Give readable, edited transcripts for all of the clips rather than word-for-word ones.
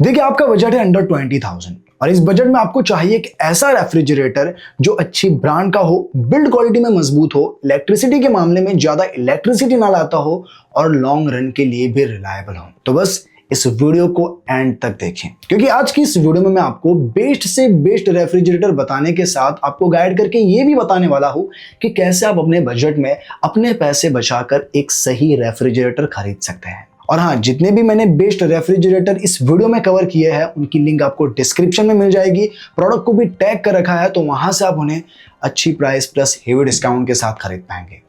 देखिए, आपका बजट है अंडर 20,000 और इस बजट में आपको चाहिए एक ऐसा रेफ्रिजरेटर जो अच्छी ब्रांड का हो, बिल्ड क्वालिटी में मजबूत हो, इलेक्ट्रिसिटी के मामले में ज्यादा इलेक्ट्रिसिटी ना लाता हो और लॉन्ग रन के लिए भी रिलायबल हो। तो बस इस वीडियो को एंड तक देखें, क्योंकि आज की इस वीडियो में मैं आपको बेस्ट से बेस्ट रेफ्रिजरेटर बताने के साथ आपको गाइड करके ये भी बताने वाला हूं कि कैसे आप अपने बजट में अपने पैसे बचाकर एक सही रेफ्रिजरेटर खरीद सकते हैं। और हाँ, जितने भी मैंने बेस्ट रेफ्रिजरेटर इस वीडियो में कवर किए हैं उनकी लिंक आपको डिस्क्रिप्शन में मिल जाएगी। प्रोडक्ट को भी टैग कर रखा है, तो वहां से आप उन्हें अच्छी प्राइस प्लस हेवी डिस्काउंट के साथ खरीद पाएंगे।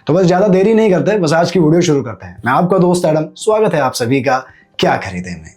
तो बस ज्यादा देरी नहीं करते, बस आज की वीडियो शुरू करते हैं। मैं आपका दोस्त एडम, स्वागत है आप सभी का क्या खरीदे में।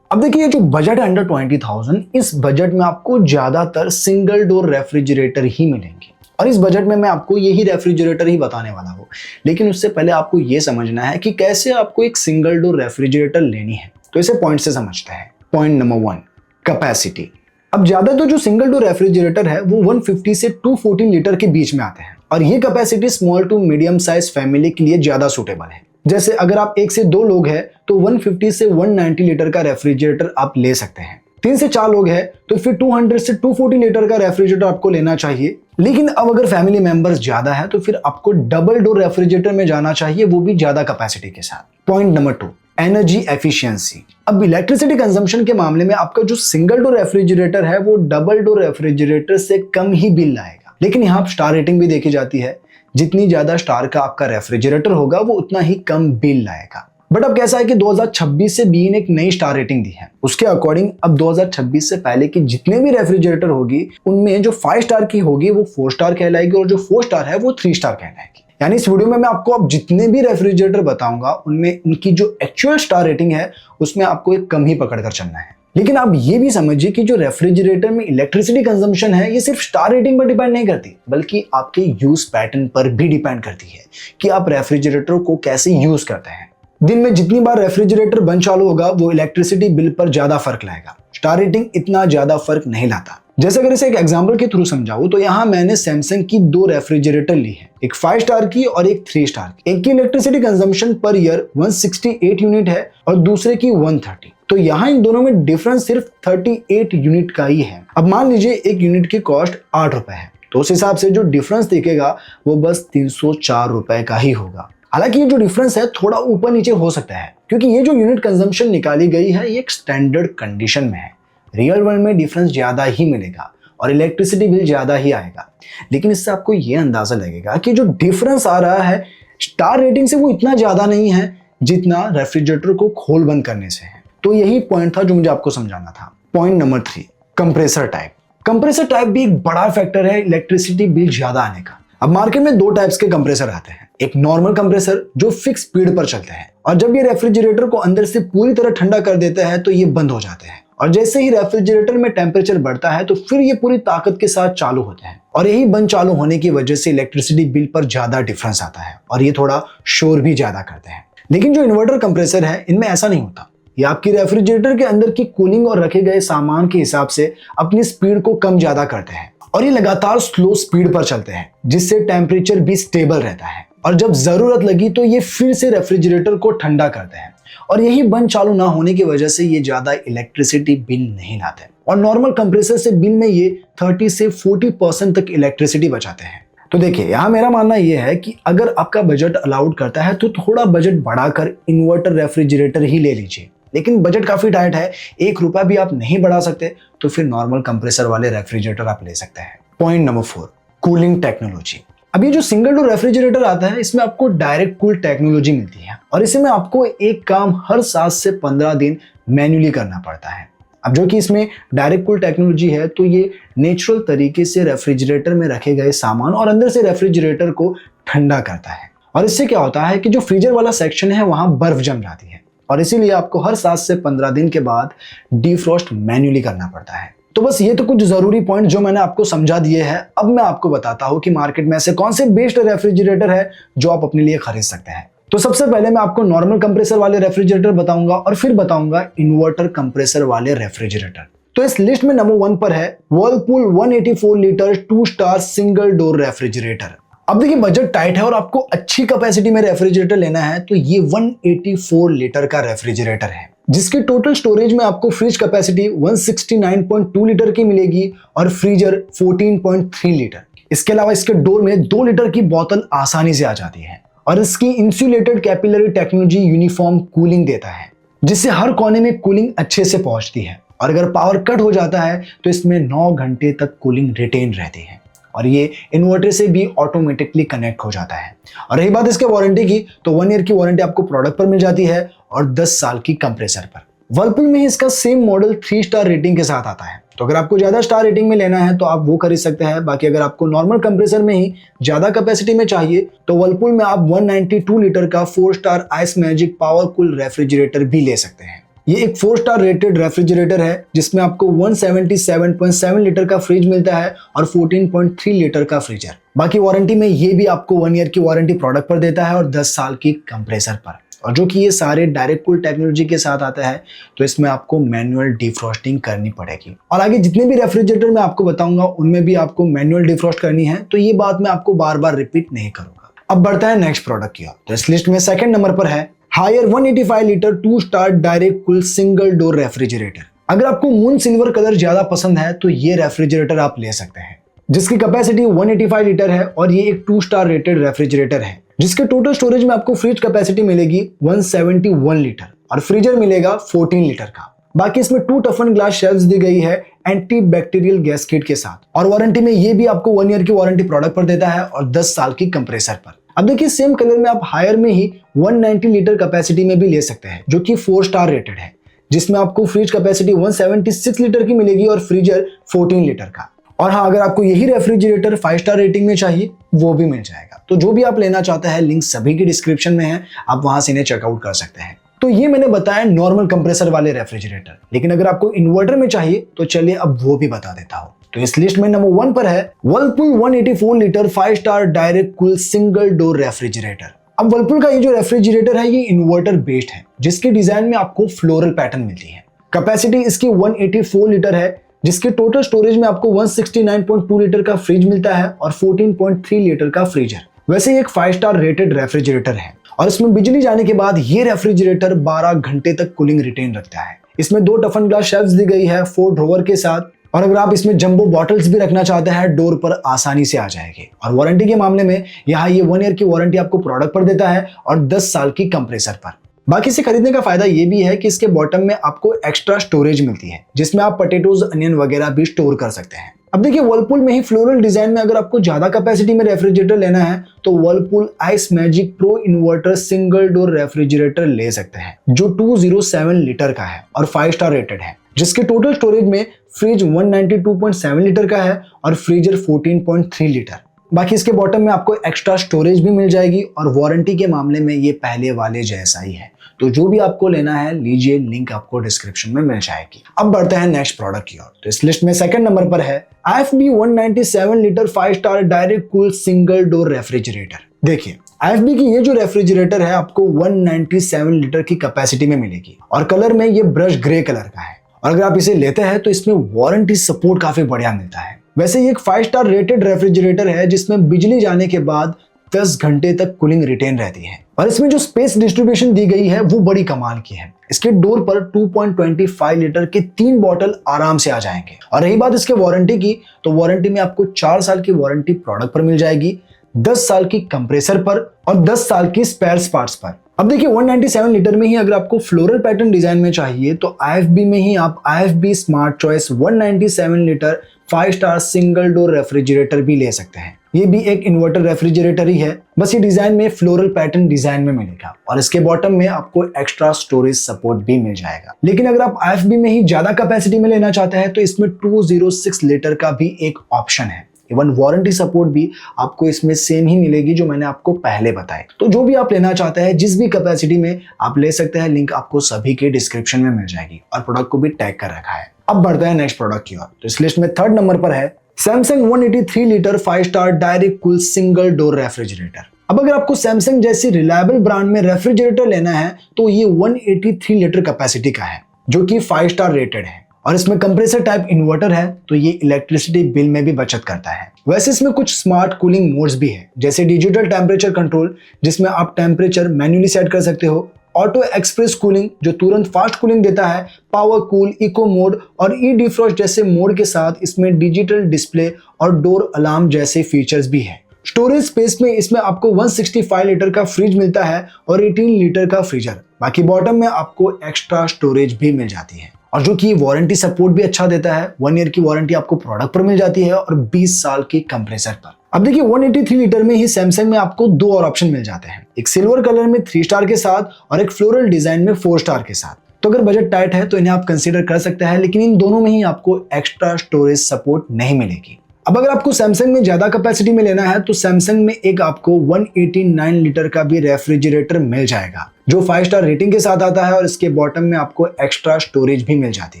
अब देखिए, जो बजट है अंडर 20,000, इस बजट में आपको ज्यादातर सिंगल डोर रेफ्रिजरेटर ही मिलेंगे और इस बजट में मैं आपको यही रेफ्रिजरेटर ही बताने वाला हूं। लेकिन उससे पहले आपको यह समझना है कि कैसे आपको एक सिंगल डोर रेफ्रिजरेटर लेनी है। तो इसे पॉइंट से समझते हैं। Point number 1, capacity. अब ज्यादा तो जो सिंगल डोर रेफ्रिजरेटर है वो 150 से 240 लीटर के बीच में आते हैं और ये capacity small to medium size family के लिए ज्यादा सूटेबल है। जैसे अगर आप 1 से 2 लोग हैं तो 150 से 190 लीटर का रेफ्रिजरेटर आप ले सकते हैं। 3 से 4 लोग हैं तो फिर 200 से 240 लीटर का रेफ्रिजरेटर आपको लेना चाहिए। लेकिन अब अगर फैमिली मेंबर्स ज्यादा है तो फिर आपको डबल डोर रेफ्रिजरेटर में जाना चाहिए, वो भी ज्यादा कैपेसिटी के साथ। Point number 2, energy efficiency. अब इलेक्ट्रिसिटी कंजम्पशन के मामले में आपका जो सिंगल डोर रेफ्रिजरेटर है वो डबल डोर रेफ्रिजरेटर से कम ही बिल लाएगा। लेकिन यहाँ स्टार रेटिंग भी देखी जाती है, जितनी ज्यादा स्टार का आपका रेफ्रिजरेटर होगा वो उतना ही कम बिल लाएगा। बट अब कैसा है कि 2026 से बीइन एक नई स्टार रेटिंग दी है, उसके अकॉर्डिंग अब 2026 से पहले की जितने भी रेफ्रिजरेटर होगी उनमें जो 5 स्टार की होगी वो 4 स्टार कहलाएगी और जो 4 स्टार है वो 3 स्टार कहलाएगी। यानी इस वीडियो में मैं आपको अब जितने भी रेफ्रिजरेटर बताऊंगा उनमें उनकी जो एक्चुअल स्टार रेटिंग है उसमें आपको एक कम ही पकड़कर चलना है। लेकिन आप ये भी समझिए कि जो रेफ्रिजरेटर में इलेक्ट्रिसिटी कंजम्पशन है ये सिर्फ स्टार रेटिंग पर डिपेंड नहीं करती, बल्कि आपके यूज पैटर्न पर भी डिपेंड करती है कि आप रेफ्रिजरेटर को कैसे यूज करते हैं। दिन में जितनी बार रेफ्रिजरेटर बंद चालू होगा वो इलेक्ट्रिसिटी बिल पर ज्यादा फर्क लाएगा। स्टार रेटिंग इतना ज्यादा फर्क नहीं लाता। जैसे अगर इसे एक एग्जांपल के थ्रू समझाऊं तो यहाँ मैंने सैमसंग की 2 रेफ्रिजरेटर ली है, एक 5 स्टार की और एक 3 स्टार की। एक की electricity consumption per year 168 unit है और दूसरे की 130। तो यहाँ इन दोनों में डिफरेंस सिर्फ 38 यूनिट का ही है। अब मान लीजिए एक यूनिट की कॉस्ट 8 रुपए है, तो उस हिसाब से जो डिफरेंस दिखेगा वो बस 304 रुपए का ही होगा। हालांकि ये जो डिफरेंस है थोड़ा ऊपर नीचे हो सकता है, क्योंकि ये जो यूनिट कंजम्पशन निकाली गई है ये एक स्टैंडर्ड कंडीशन में है। रियल वर्ल्ड में डिफरेंस ज्यादा ही मिलेगा और इलेक्ट्रिसिटी बिल ज्यादा ही आएगा। लेकिन इससे आपको ये अंदाजा लगेगा कि जो डिफरेंस आ रहा है स्टार रेटिंग से वो इतना ज्यादा नहीं है जितना रेफ्रिजरेटर को खोल बंद करने से है। तो यही पॉइंट था जो मुझे आपको समझाना था। Point number 3, compressor type. Compressor type भी एक बड़ा फैक्टर है इलेक्ट्रिसिटी बिल ज्यादा आने का। अब मार्केट में 2 टाइप्स के कंप्रेसर आते हैं, एक नॉर्मल कंप्रेसर जो फिक्स स्पीड पर चलते हैं और जब ये रेफ्रिजरेटर को अंदर से पूरी तरह ठंडा कर देते हैं तो ये बंद हो जाते हैं और जैसे ही रेफ्रिजरेटर में टेम्परेचर बढ़ता है तो फिर ये पूरी ताकत के साथ चालू होते हैं और यही बंद चालू होने की वजह से इलेक्ट्रिसिटी बिल पर ज्यादा डिफरेंस आता है और ये थोड़ा शोर भी ज्यादा करते हैं। लेकिन जो इन्वर्टर कंप्रेसर है इनमें ऐसा नहीं होता। ये आपकी रेफ्रिजरेटर के अंदर की कूलिंग और रखे गए सामान के हिसाब से अपनी स्पीड को कम ज्यादा करते हैं और ये लगातार स्लो स्पीड पर चलते हैं, जिससे टेम्परेचर भी स्टेबल रहता है और जब जरूरत लगी तो ये फिर से रेफ्रिजरेटर को ठंडा करते हैं और यही बंद चालू ना होने की वजह से ये ज्यादा इलेक्ट्रिसिटी बिल नहीं लाते और नॉर्मल कंप्रेसर से बिल में ये 30 से 40% तक इलेक्ट्रिसिटी बचाते हैं। तो देखिए, यहाँ मेरा मानना यह है कि अगर आपका बजट अलाउड करता है तो थोड़ा बजट बढ़ाकर इन्वर्टर रेफ्रिजरेटर ही ले लीजिए। लेकिन बजट काफी टाइट है, 1 रुपया भी आप नहीं बढ़ा सकते, तो फिर नॉर्मल कंप्रेसर वाले रेफ्रिजरेटर आप ले सकते हैं। Point number 4, cooling technology. अब ये जो सिंगल डोर रेफ्रिजरेटर आता है इसमें आपको डायरेक्ट कूल टेक्नोलॉजी मिलती है और इसमें आपको एक काम हर 7 से 15 दिन मैन्युअली करना पड़ता है। अब जो कि इसमें डायरेक्ट कूल टेक्नोलॉजी है तो ये नेचुरल तरीके से रेफ्रिजरेटर में रखे गए सामान और अंदर से रेफ्रिजरेटर को ठंडा करता है और इससे क्या होता है कि जो फ्रीजर वाला सेक्शन है वहां बर्फ जम जाती है और इसीलिए आपको हर 7 से 15 दिन के बाद डीफ्रॉस्ट मैन्युअली करना पड़ता है। तो बस ये तो कुछ जरूरी पॉइंट जो मैंने आपको समझा दिए हैं। अब मैं आपको बताता हूं कि मार्केट में ऐसे कौन से बेस्ट रेफ्रिजरेटर है जो आप अपने लिए खरीद सकते हैं। तो सबसे पहले मैं आपको नॉर्मल कंप्रेसर वाले रेफ्रिजरेटर बताऊंगा और फिर बताऊंगा इन्वर्टर कंप्रेसर वाले रेफ्रिजरेटर। तो इस लिस्ट में नंबर 1 पर है Whirlpool 184 litre 2 star single door refrigerator. अब देखिए बजट टाइट है और आपको अच्छी कैपेसिटी में रेफ्रिजरेटर लेना है तो ये 184 लीटर का रेफ्रिजरेटर है, जिसके टोटल स्टोरेज में आपको फ्रिज कैपेसिटी 169.2 लीटर की मिलेगी और फ्रीजर 14.3 लीटर। इसके अलावा इसके डोर में 2 लीटर की बोतल आसानी से आ जाती है और इसकी insulated capillary technology uniform cooling देता है, जिससे हर कोने में कूलिंग अच्छे से पहुंचती है और अगर पावर कट हो जाता है तो इसमें 9 घंटे तक कूलिंग रिटेन रहती है और ये इन्वर्टर से भी ऑटोमेटिकली कनेक्ट हो जाता है। और रही बात इसके वारंटी की, तो 1 ईयर की वारंटी आपको प्रोडक्ट पर मिल जाती है और 10 साल की कंप्रेसर पर। वर्लपूल में ही इसका सेम मॉडल 3 स्टार रेटिंग के साथ आता है, तो अगर आपको ज्यादा स्टार रेटिंग में लेना है तो आप वो खरीद सकते हैं। बाकी अगर आपको नॉर्मल कंप्रेसर में ही ज्यादा कैपेसिटी में चाहिए तो वर्लपूल में आप 192 लीटर का 4 star ice magic power cool refrigerator भी ले सकते हैं। ये एक 4 स्टार रेटेड रेफ्रिजरेटर है जिसमें आपको 177.7 लीटर का फ्रिज मिलता है और 14.3 लीटर का फ्रीजर। बाकी वारंटी में ये भी आपको 1 ईयर की वारंटी प्रोडक्ट पर देता है और 10 साल की कंप्रेसर पर, और जो कि ये सारे डायरेक्ट कूल टेक्नोलॉजी के साथ आता है, तो इसमें आपको मैनुअल डिफ्रॉस्टिंग करनी पड़ेगी। और आगे जितने भी रेफ्रिजरेटर मैं आपको बताऊंगा उनमें भी आपको मैनुअल डिफ्रॉस्ट करनी है, तो ये बात मैं आपको बार बार रिपीट नहीं करूंगा। अब बढ़ता है नेक्स्ट प्रोडक्ट की ओर, तो इस लिस्ट में सेकंड नंबर पर है Haier 185 litre 2 star direct cool single door refrigerator. अगर आपको मून सिल्वर कलर ज्यादा पसंद है तो ये रेफ्रिजरेटर आप ले सकते हैं, जिसकी कैपेसिटी 185 लीटर है और ये एक 2 स्टार रेटेड रेफ्रिजरेटर है, जिसके टोटल स्टोरेज में आपको फ्रिज कैपेसिटी मिलेगी 171 लीटर और फ्रीजर मिलेगा 14 लीटर का। बाकी इसमें 2 टफन ग्लास शेल्फ्स दी गई है एंटी बैक्टीरियल गैस्केट के साथ, और वारंटी में ये भी आपको 1 ईयर की वारंटी प्रोडक्ट पर देता है और 10 साल की कंप्रेसर पर। अब देखिए सेम कलर में आप हायर में ही 190 लीटर कैपेसिटी में भी ले सकते हैं, जो कि 4 स्टार रेटेड है, जिसमें आपको फ्रिज कैपेसिटी 176 लीटर की मिलेगी और फ्रीजर 14 लीटर का। और हाँ, अगर आपको यही रेफ्रिजरेटर 5 स्टार रेटिंग में चाहिए वो भी मिल जाएगा। तो जो भी आप लेना चाहते हैं लिंक सभी की डिस्क्रिप्शन में है, आप वहां से इन्हें चेकआउट कर सकते हैं। तो ये मैंने बताया नॉर्मल कंप्रेसर वाले रेफ्रिजरेटर, लेकिन अगर आपको इन्वर्टर में चाहिए तो चलिए अब वो भी बता देता हूँ। तो इस लिस्ट में नंबर 1 पर है Whirlpool 184 litre 5 star direct cool single door refrigerator. अब वर्लपूल का ये जो रेफ्रिजरेटर है ये इन्वर्टर बेस्ड है, जिसके डिजाइन में आपको फ्लोरल पैटर्न मिलती है। कैपेसिटी इसकी 184 लीटर है, जिसके टोटल स्टोरेज में आपको 169.2 लीटर का फ्रिज मिलता है और 14.3 लीटर का फ्रीजर। वैसे ये एक 5 स्टार रेटेड रेफ्रिजरेटर है और इसमें बिजली जाने के बाद ये रेफ्रिजरेटर 12 घंटे तक कूलिंग रिटेन रखता है। इसमें 2 टफन ग्लास शेल्फ्स दी गई है 4 ड्रॉवर के साथ, और अगर आप इसमें जंबो बॉटल्स भी रखना चाहते हैं डोर पर आसानी से आ जाएगी। और वारंटी के मामले में यहाँ ये 1 ईयर की वारंटी आपको प्रोडक्ट पर देता है और 10 साल की कंप्रेसर पर। बाकी से खरीदने का फायदा ये भी है कि इसके बॉटम में आपको एक्स्ट्रा स्टोरेज मिलती है, जिसमें आप पोटैटोज, अनियन वगैरह भी स्टोर कर सकते हैं। अब देखिए वर्लपूल में ही फ्लोरल डिजाइन में अगर आपको ज्यादा कैपेसिटी में रेफ्रिजरेटर लेना है तो Whirlpool ice magic pro inverter single door refrigerator ले सकते हैं, जो 207 लीटर का है और 5 स्टार रेटेड है, जिसके टोटल स्टोरेज में फ्रिज 192.7 लीटर का है और फ्रीजर 14.3 लीटर। बाकी इसके बॉटम में आपको एक्स्ट्रा स्टोरेज भी मिल जाएगी और वारंटी के मामले में ये पहले वाले जैसा ही है। तो जो भी आपको लेना है लीजिए, लिंक आपको डिस्क्रिप्शन में मिल जाएगी। अब बढ़ते हैं नेक्स्ट प्रोडक्ट की ओर, तो इस लिस्ट में सेकंड नंबर पर है IFB 197 litre 5 star direct cool single door refrigerator. देखिए IFB की ये जो रेफ्रिजरेटर है आपको 197 लीटर की कैपेसिटी में मिलेगी और कलर में ये ब्रश ग्रे कलर का है, और अगर आप इसे लेते हैं तो इसमें वारंटी सपोर्ट काफी बढ़िया मिलता है। वैसे ये एक 5 स्टार रेटेड रेफ्रिजरेटर है जिसमें बिजली जाने के बाद 10 घंटे तक कूलिंग रिटेन रहती है, और इसमें जो स्पेस डिस्ट्रीब्यूशन दी गई है वो बड़ी कमाल की है। इसके डोर पर 2.25 लीटर के 3 बॉटल आराम से आ जाएंगे। और रही बात इसके वारंटी की, तो वारंटी में आपको 4 साल की वारंटी प्रोडक्ट पर मिल जाएगी, 10 साल की कंप्रेसर पर और 10 साल की स्पेयर्स पार्ट्स पर। अब देखिए 197 लीटर में ही अगर आपको फ्लोरल पैटर्न डिजाइन में चाहिए तो IFB में ही आप IFB smart choice 197 litre 5 star single door refrigerator भी ले सकते हैं। ये भी एक इन्वर्टर रेफ्रिजरेटर ही है, बस ये डिजाइन में फ्लोरल पैटर्न डिजाइन में मिलेगा और इसके बॉटम में आपको एक्स्ट्रा स्टोरेज सपोर्ट भी मिल जाएगा। लेकिन अगर आप IFB में ही ज्यादा कैपेसिटी में लेना चाहते हैं तो इसमें 206 लीटर का भी एक ऑप्शन है। इवन वारंटी सपोर्ट भी आपको इसमें सेम ही मिलेगी जो मैंने आपको पहले बताया। तो जो भी आप लेना चाहते हैं जिस भी कैपेसिटी में आप ले सकते हैं, लिंक आपको सभी के डिस्क्रिप्शन में मिल जाएगी और प्रोडक्ट को भी टैग कर रखा है। अब बढ़ते हैं नेक्स्ट प्रोडक्ट की ओर, तो इस लिस्ट में थर्ड नंबर पर है Samsung 183 litre 5 star direct cool single door refrigerator. अब अगर आपको सैमसंग जैसी रिलायबल ब्रांड में रेफ्रिजरेटर लेना है तो ये 183 लीटर कैपेसिटी का है, जो कि 5 स्टार रेटेड है और इसमें कंप्रेसर टाइप इन्वर्टर है, तो ये इलेक्ट्रिसिटी बिल में भी बचत करता है। वैसे इसमें कुछ स्मार्ट कूलिंग मोड्स भी है, जैसे डिजिटल टेम्परेचर कंट्रोल जिसमें आप टेम्परेचर मैन्युअली सेट कर सकते हो, ऑटो एक्सप्रेस कूलिंग जो तुरंत फास्ट कूलिंग देता है, पावर कूल, इको मोड और ई डिफ्रॉस्ट जैसे मोड के साथ इसमें डिजिटल डिस्प्ले और डोर अलार्म जैसे फीचर्स भी है। स्टोरेज स्पेस में इसमें आपको 165 लीटर का फ्रिज मिलता है और 18 लीटर का फ्रीजर। बाकी बॉटम में आपको एक्स्ट्रा स्टोरेज भी मिल जाती है और जो कि वारंटी सपोर्ट भी अच्छा देता है। 1 ईयर की वारंटी आपको प्रोडक्ट पर मिल जाती है और 20 साल की कंप्रेसर पर। अब देखिए 183 लीटर में ही सैमसंग में आपको 2 और ऑप्शन मिल जाते हैं, एक सिल्वर कलर में 3 स्टार के साथ और एक फ्लोरल डिजाइन में 4 स्टार के साथ। तो अगर बजट टाइट है तो इन्हें आप कंसीडर कर सकते हैं, लेकिन इन दोनों में ही आपको एक्स्ट्रा स्टोरेज सपोर्ट नहीं मिलेगी। अब अगर आपको सैमसंग में ज्यादा कैपेसिटी में लेना है तो सैमसंग में एक आपको 189 लीटर का भी रेफ्रिजरेटर मिल जाएगा जो 5 स्टार रेटिंग के साथ आता है और इसके बॉटम में आपको एक्स्ट्रा स्टोरेज भी मिल जाती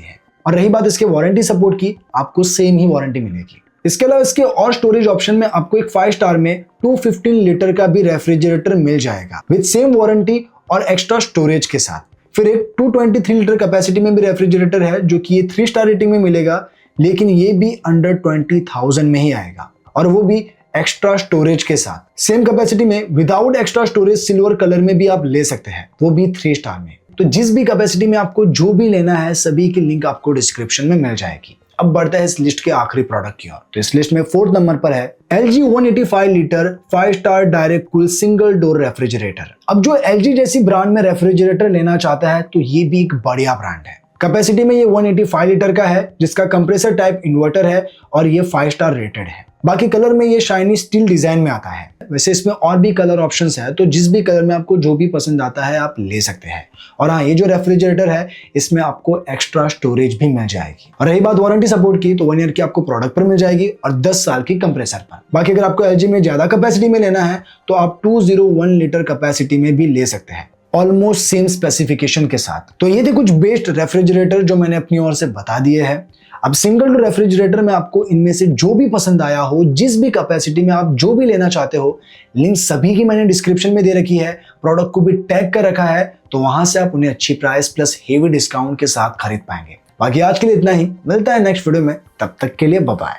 है। और रही बात इसके वारंटी सपोर्ट की, आपको सेम ही वारंटी मिलेगी। इसके अलावा इसके और स्टोरेज ऑप्शन में आपको एक 5 स्टार में 215 लीटर का भी रेफ्रिजरेटर मिल जाएगा विद सेम वारंटी और एक्स्ट्रा स्टोरेज के साथ। फिर एक 223 लीटर कैपेसिटी में भी रेफ्रिजरेटर है जो कि ये 3 स्टार रेटिंग में मिलेगा, लेकिन ये भी अंडर 20,000 में ही आएगा और वो भी एक्स्ट्रा स्टोरेज के साथ। सेम कैपेसिटी में without extra storage silver colour में भी आप ले सकते हैं, वो भी 3 स्टार में। तो जिस भी कैपेसिटी में आपको जो भी लेना है सभी की लिंक आपको डिस्क्रिप्शन में मिल जाएगी। अब बढ़ता है इस लिस्ट के आखिरी प्रोडक्ट की ओर। तो इस लिस्ट में 4th नंबर पर है LG 185 litre 5 star direct cool single door refrigerator. अब जो LG जैसी ब्रांड में रेफ्रिजरेटर लेना चाहता है तो ये भी एक बढ़िया ब्रांड है। कैपेसिटी में ये 185 लीटर का है जिसका कंप्रेसर टाइप इन्वर्टर है और ये 5 स्टार रेटेड है। बाकी कलर में ये शाइनी स्टील डिजाइन में आता है। वैसे इसमें और भी कलर ऑप्शंस है, तो जिस भी कलर में आपको जो भी पसंद आता है आप ले सकते हैं। और हाँ, ये जो रेफ्रिजरेटर है इसमें आपको एक्स्ट्रा स्टोरेज भी मिल जाएगी। और रही बात वारंटी सपोर्ट की, तो 1 ईयर की आपको प्रोडक्ट पर मिल जाएगी और 10 साल की कंप्रेसर पर। बाकी अगर आपको LG में ज्यादा कैपेसिटी में लेना है तो आप 201 लीटर कैपेसिटी में भी ले सकते हैं, ऑलमोस्ट सेम स्पेसिफिकेशन के साथ। तो ये थे कुछ बेस्ट रेफ्रिजरेटर जो मैंने अपनी ओर से बता दिए हैं। अब सिंगल डोर रेफ्रिजरेटर में आपको इनमें से जो भी पसंद आया हो, जिस भी कैपेसिटी में आप जो भी लेना चाहते हो, लिंक सभी की मैंने डिस्क्रिप्शन में दे रखी है, प्रोडक्ट को भी टैग कर रखा है, तो वहां से आप उन्हें अच्छी प्राइस प्लस हेवी डिस्काउंट के साथ खरीद पाएंगे। बाकी आज के लिए इतना ही, मिलता है नेक्स्ट वीडियो में, तब तक के लिए बाय बाय।